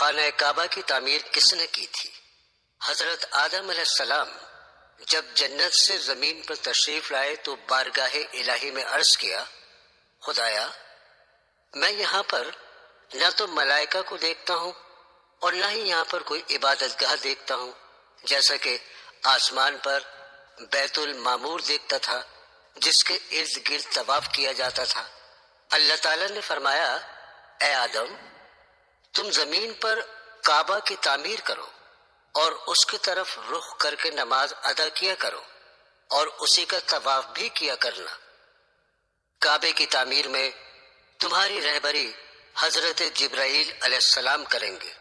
خانہ کعبہ کی تعمیر کس نے کی تھی؟ حضرت آدم علیہ السلام جب جنت سے زمین پر تشریف لائے تو بارگاہ الہی میں عرض کیا، خدایا میں یہاں پر نہ تو ملائکہ کو دیکھتا ہوں اور نہ ہی یہاں پر کوئی عبادت گاہ دیکھتا ہوں، جیسا کہ آسمان پر بیت المعمور دیکھتا تھا جس کے ارد گرد طواف کیا جاتا تھا۔ اللہ تعالیٰ نے فرمایا، اے آدم تم زمین پر کعبہ کی تعمیر کرو اور اس کی طرف رخ کر کے نماز ادا کیا کرو اور اسی کا طواف بھی کیا کرنا۔ کعبے کی تعمیر میں تمہاری رہبری حضرت جبرائیل علیہ السلام کریں گے۔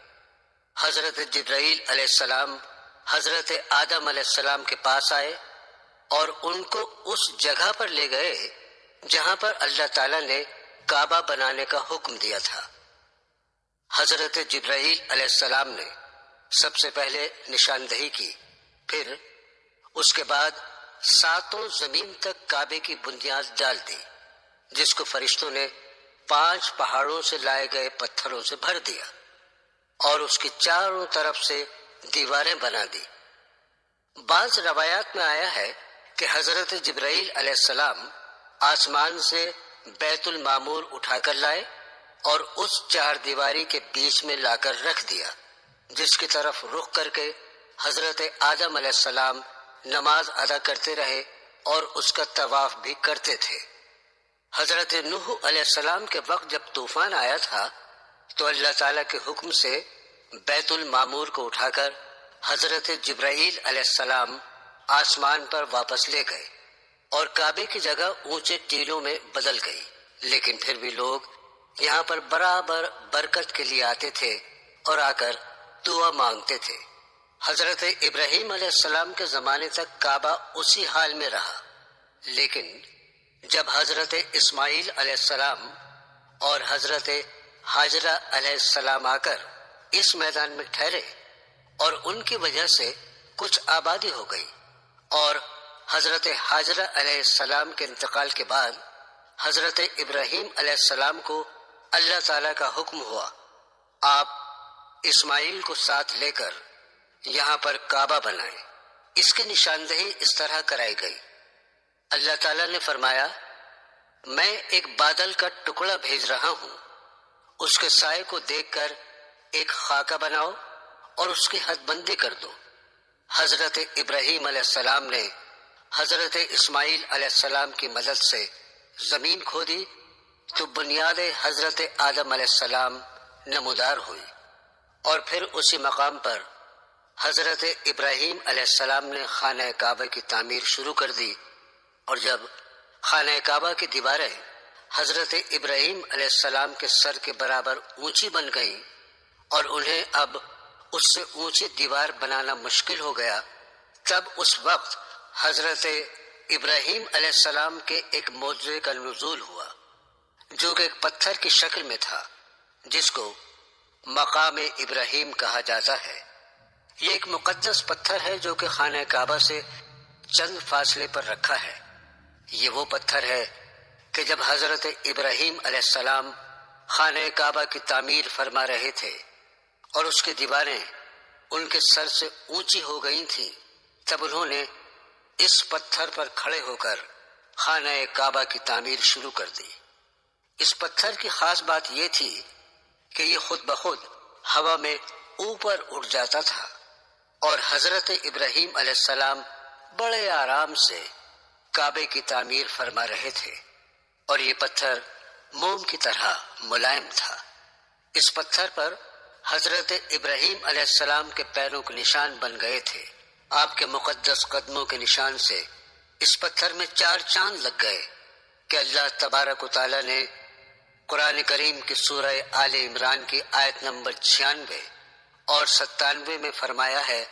حضرت جبرائیل علیہ السلام حضرت آدم علیہ السلام کے پاس آئے اور ان کو اس جگہ پر لے گئے جہاں پر اللہ تعالیٰ نے کعبہ بنانے کا حکم دیا تھا۔ حضرت جبرائیل علیہ السلام نے سب سے پہلے نشاندہی کی، پھر اس کے بعد 7 زمین تک کعبے کی بنیاد ڈال دی، جس کو فرشتوں نے 5 پہاڑوں سے لائے گئے پتھروں سے بھر دیا اور اس کی چاروں طرف سے دیواریں بنا دی۔ بعض روایات میں آیا ہے کہ حضرت جبرائیل علیہ السلام آسمان سے بیت المعمور اٹھا کر لائے اور اس 4 دیواری کے بیچ میں لا کر رکھ دیا، جس کی طرف رخ کر کے حضرت آدم علیہ السلام نماز ادا کرتے رہے اور اس کا طواف بھی کرتے تھے۔ حضرت نوح علیہ السلام کے وقت جب طوفان آیا تھا تو اللہ تعالیٰ کے حکم سے بیت المعمور کو اٹھا کر حضرت جبرائیل علیہ السلام آسمان پر واپس لے گئے اور کعبے کی جگہ اونچے ٹیلوں میں بدل گئی، لیکن پھر بھی لوگ یہاں پر برابر برکت کے لیے آتے تھے اور آ کر دعا مانگتے تھے۔ حضرت ابراہیم علیہ السلام کے زمانے تک کعبہ اسی حال میں رہا، لیکن جب حضرت اسماعیل علیہ السلام اور حضرت حاجرہ علیہ السلام آ کر اس میدان میں ٹھہرے اور ان کی وجہ سے کچھ آبادی ہو گئی، اور حضرت حاجرہ علیہ السلام کے انتقال کے بعد حضرت ابراہیم علیہ السلام کو اللہ تعالیٰ کا حکم ہوا، آپ اسماعیل کو ساتھ لے کر یہاں پر کعبہ بنائیں۔ اس کی نشاندہی اس طرح کرائی گئی۔ اللہ تعالیٰ نے فرمایا، میں ایک بادل کا ٹکڑا بھیج رہا ہوں، اس کے سائے کو دیکھ کر ایک خاکہ بناؤ اور اس کی حد بندی کر دو۔ حضرت ابراہیم علیہ السلام نے حضرت اسماعیل علیہ السلام کی مدد سے زمین کھودی تو بنیاد حضرت آدم علیہ السلام نمودار ہوئی، اور پھر اسی مقام پر حضرت ابراہیم علیہ السلام نے خانہ کعبہ کی تعمیر شروع کر دی، اور جب خانہ کعبہ کی دیواریں حضرت ابراہیم علیہ السلام کے سر کے برابر اونچی بن گئیں اور انہیں اب اس سے اونچی دیوار بنانا مشکل ہو گیا، تب اس وقت حضرت ابراہیم علیہ السلام کے ایک معجزے کا نزول ہوا، جو کہ ایک پتھر کی شکل میں تھا، جس کو مقام ابراہیم کہا جاتا ہے۔ یہ ایک مقدس پتھر ہے جو کہ خانہ کعبہ سے چند فاصلے پر رکھا ہے۔ یہ وہ پتھر ہے کہ جب حضرت ابراہیم علیہ السلام خانہ کعبہ کی تعمیر فرما رہے تھے اور اس کی دیواریں ان کے سر سے اونچی ہو گئی تھیں، تب انہوں نے اس پتھر پر کھڑے ہو کر خانہ کعبہ کی تعمیر شروع کر دی۔ اس پتھر کی خاص بات یہ تھی کہ یہ خود بخود ہوا میں اوپر اٹھ جاتا تھا، اور حضرت ابراہیم علیہ السلام بڑے آرام سے کعبے کی تعمیر فرما رہے تھے، اور یہ پتھر موم کی طرح ملائم تھا۔ اس پتھر پر حضرت ابراہیم علیہ السلام کے پیروں کے نشان بن گئے تھے۔ آپ کے مقدس قدموں کے نشان سے اس پتھر میں 4 چاند لگ گئے کہ اللہ تبارک و تعالیٰ نے قرآن کریم کی سورہ آل عمران کی آیت نمبر 96 اور 97 میں فرمایا ہے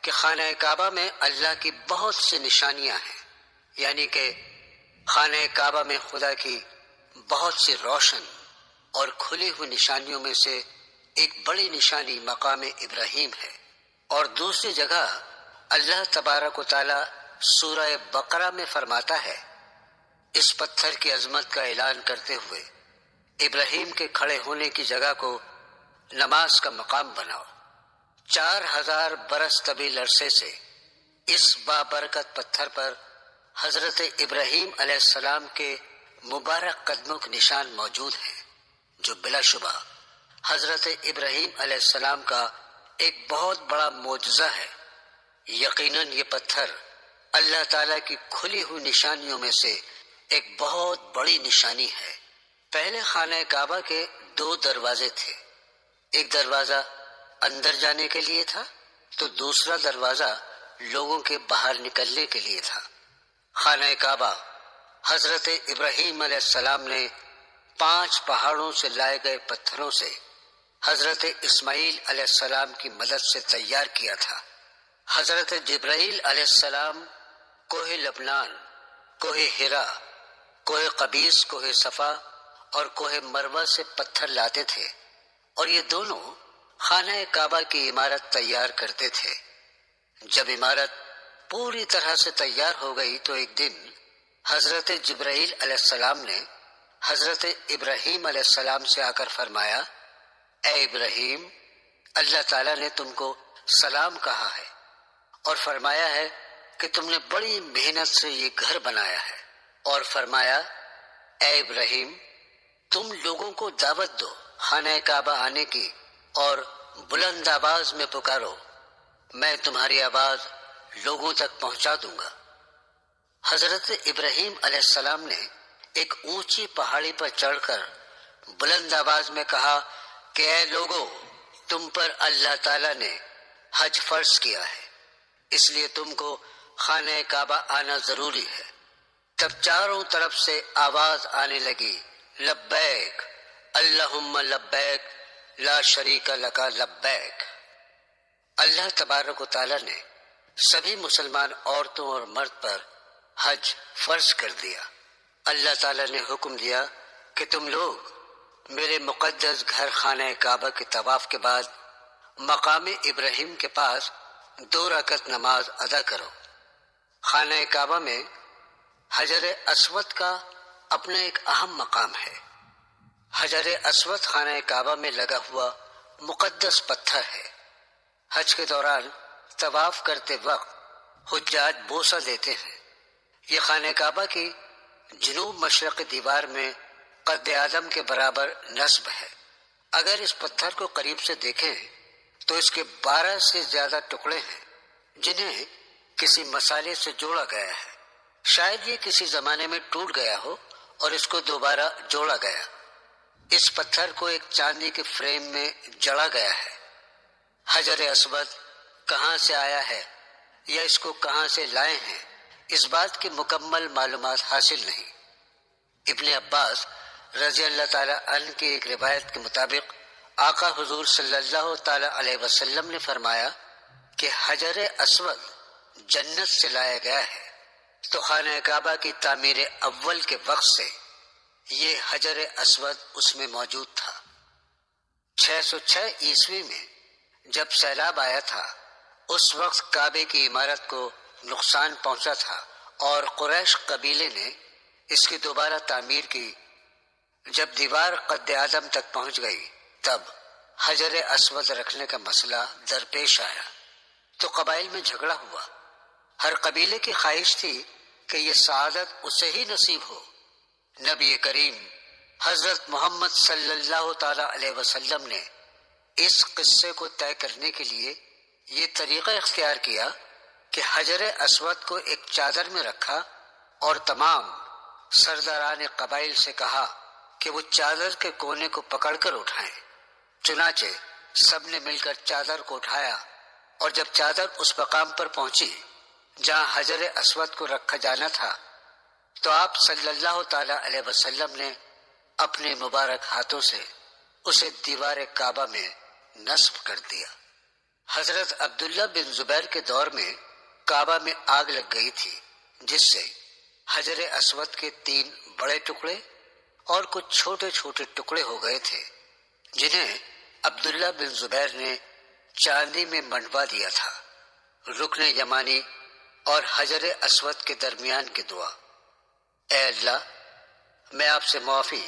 کہ خانہ کعبہ میں اللہ کی بہت سی نشانیاں ہیں، یعنی کہ خانہ کعبہ میں خدا کی بہت سی روشن اور کھلی ہوئی نشانیوں میں سے ایک بڑی نشانی مقام ابراہیم ہے۔ اور دوسری جگہ اللہ تبارک و تعالی سورہ بقرہ میں فرماتا ہے، اس پتھر کی عظمت کا اعلان کرتے ہوئے ابراہیم کے کھڑے ہونے کی جگہ کو نماز کا مقام بناؤ۔ 4000 برس طویل عرصے سے اس بابرکت پتھر پر حضرت ابراہیم علیہ السلام کے مبارک قدموں کے نشان موجود ہیں، جو بلا شبہ حضرت ابراہیم علیہ السلام کا ایک بہت بڑا معجزہ ہے۔ یقیناً یہ پتھر اللہ تعالیٰ کی کھلی ہوئی نشانیوں میں سے ایک بہت بڑی نشانی ہے۔ پہلے خانہ کعبہ کے 2 دروازے تھے، ایک دروازہ اندر جانے کے لیے تھا تو دوسرا دروازہ لوگوں کے باہر نکلنے کے لیے تھا۔ خانہ کعبہ حضرت ابراہیم علیہ السلام نے 5 پہاڑوں سے لائے گئے پتھروں سے حضرت اسماعیل علیہ السلام کی مدد سے تیار کیا تھا۔ حضرت جبرائیل علیہ السلام کوہ لبنان، کوہ ہرا، کوہ قبیس، کوہ صفا اور کوہ مروہ سے پتھر لاتے تھے اور یہ دونوں خانہ کعبہ کی عمارت تیار کرتے تھے۔ جب عمارت پوری طرح سے تیار ہو گئی تو ایک دن حضرت جبرائیل علیہ السلام نے حضرت ابراہیم علیہ السلام سے آ کر فرمایا، اے ابراہیم، اللہ تعالیٰ نے تم کو سلام کہا ہے اور فرمایا ہے کہ تم نے بڑی محنت سے یہ گھر بنایا ہے، اور فرمایا، اے ابراہیم، تم لوگوں کو دعوت دو خانہ کعبہ آنے کی اور بلند آواز میں پکارو، میں تمہاری آواز لوگوں تک پہنچا دوں گا۔ حضرت ابراہیم علیہ السلام نے ایک اونچی پہاڑی پر چڑھ کر بلند آواز میں کہا کہ اے لوگو، تم پر اللہ تعالیٰ نے حج فرض کیا ہے، اس لیے تم کو خانہ کعبہ آنا ضروری ہے۔ تب چاروں طرف سے آواز آنے لگی، لبیک اللہم لبیک لا شریک لک لبیک۔ اللہ تبارک و تعالیٰ نے سبھی مسلمان عورتوں اور مرد پر حج فرض کر دیا۔ اللہ تعالیٰ نے حکم دیا کہ تم لوگ میرے مقدس گھر خانہ کعبہ کے طواف کے بعد مقام ابراہیم کے پاس 2 رکعت نماز ادا کرو۔ خانہ کعبہ میں حجر اسود کا اپنا ایک اہم مقام ہے۔ حجر اسود خانہ کعبہ میں لگا ہوا مقدس پتھر ہے۔ حج کے دوران طواف کرتے وقت حجاج بوسہ دیتے ہیں۔ یہ خانہ کعبہ کی جنوب مشرقی دیوار میں قد آدم کے برابر نصب ہے۔ اگر اس پتھر کو قریب سے دیکھیں تو اس کے 12 سے زیادہ ٹکڑے ہیں جنہیں کسی مسالے سے جوڑا گیا ہے۔ شاید یہ کسی زمانے میں ٹوٹ گیا ہو اور اس کو دوبارہ جوڑا گیا۔ اس پتھر کو ایک چاندی کے فریم میں جڑا گیا ہے۔ حجر اسود کہاں سے آیا ہے یا اس کو کہاں سے لائے ہیں، اس بات کی مکمل معلومات حاصل نہیں۔ ابن عباس رضی اللہ تعالیٰ عنہ کی ایک روایت کے مطابق آقا حضور صلی اللہ تعالیٰ علیہ وسلم نے فرمایا کہ حجر اسود جنت سے لایا گیا ہے، تو خانہ کعبہ کی تعمیر اول کے وقت سے یہ حجر اسود اس میں موجود تھا۔ 606 عیسوی میں جب سیلاب آیا تھا اس وقت کعبے کی عمارت کو نقصان پہنچا تھا اور قریش قبیلے نے اس کی دوبارہ تعمیر کی۔ جب دیوار قد آدم تک پہنچ گئی تب حجر اسود رکھنے کا مسئلہ درپیش آیا تو قبائل میں جھگڑا ہوا۔ ہر قبیلے کی خواہش تھی کہ یہ سعادت اسے ہی نصیب ہو۔ نبی کریم حضرت محمد صلی اللہ تعالی علیہ وسلم نے اس قصے کو طے کرنے کے لیے یہ طریقہ اختیار کیا کہ حجر اسود کو ایک چادر میں رکھا اور تمام سرداران قبائل سے کہا کہ وہ چادر کے کونے کو پکڑ کر اٹھائیں۔ چنانچہ سب نے مل کر چادر کو اٹھایا اور جب چادر اس مقام پر پہنچی جہاں حجر اسود کو رکھا جانا تھا تو آپ صلی اللہ تعالی علیہ وسلم نے اپنے مبارک ہاتھوں سے اسے دیوار کعبہ میں نصب کر دیا۔ حضرت عبداللہ بن زبیر کے دور میں کعبہ میں آگ لگ گئی تھی جس سے حجر اسود کے 3 بڑے ٹکڑے اور کچھ چھوٹے چھوٹے ٹکڑے ہو گئے تھے جنہیں عبداللہ بن زبیر نے چاندی میں منڈوا دیا تھا۔ رکن یمانی اور حجر اسود کے درمیان کی دعا، اے اللہ، میں آپ سے معافی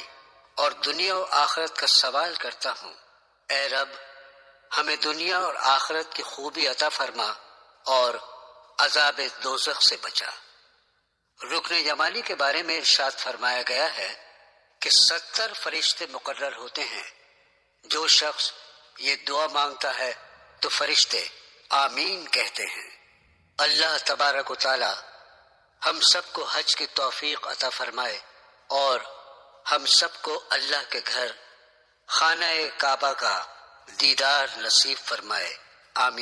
اور دنیا و آخرت کا سوال کرتا ہوں اے رب ہمیں دنیا اور آخرت کی خوبی عطا فرما اور عذاب دوزخ سے بچا۔ رکن یمانی کے بارے میں ارشاد فرمایا گیا ہے کہ 70 فرشتے مقرر ہوتے ہیں۔ جو شخص یہ دعا مانگتا ہے تو فرشتے آمین کہتے ہیں۔ اللہ تبارک و تعالی ہم سب کو حج کی توفیق عطا فرمائے اور ہم سب کو اللہ کے گھر خانہ کعبہ کا دیدار نصیب فرمائے، آمین۔